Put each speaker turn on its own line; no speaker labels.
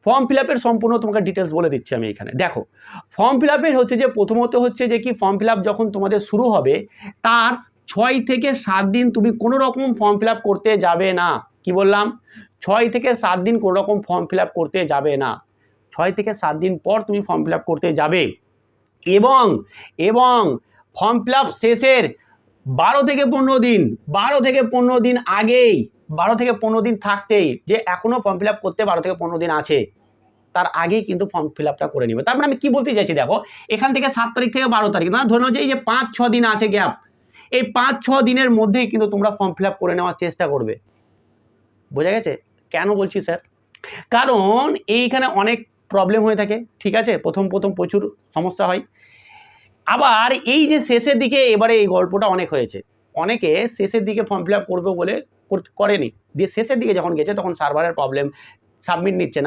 Form fill আপের সম্পূর্ণ তোমাকে ডিটেলস বলে দিচ্ছি আমি এখানে। দেখো, ফর্ম ফিল আপের হচ্ছে যে প্রথমত হচ্ছে যে কি ফর্ম ফিল আপ যখন তোমাদের শুরু হবে তার 6 থেকে 7 দিন তুমি কোনো রকম ফর্ম ফিল আপ করতে যাবে না। কি বললাম? 6 থেকে 7 দিন কোনো রকম ফর্ম ফিল আপ করতে যাবে না। 6 থেকে 7 দিন পর তুমি ফর্ম ফিল আপ করতে যাবে এবং ফর্ম ফিল আপ শেষের 12 থেকে 15 দিন আগেই 12 থেকে 15 দিন থাকতেই যে এখনও ফর্ম ফিল আপ করতে 12 থেকে 15 দিন আছে তার আগেই কিন্তু ফর্ম ফিল আপটা করে নেবে। তারপরে আমি কি বলতে চাইছি দেখো, এখান থেকে 7 তারিখ থেকে 12 তারিখ না ধরে নাও যে এই যে 5-6 দিন আছে গ্যাপ, এই 5-6 দিনের মধ্যেই কিন্তু তোমরা ফর্ম ফিল আপ করে নেওয়ার চেষ্টা করবে। বোঝা গেছে কেন বলছি স্যার? কারণ এইখানে অনেক প্রবলেম হয়ে থাকে, ঠিক আছে, প্রথম প্রচুর সমস্যা হয়। আবার এই যে শেষের দিকে এবারে এই গল্পটা অনেক হয়েছে, অনেকে শেষের দিকে ফর্ম ফিল আপ করবে বলে করেনি, দিয়ে শেষের দিকে যখন গেছে তখন সার্ভারের প্রবলেম, সাবমিট নিচ্ছে না,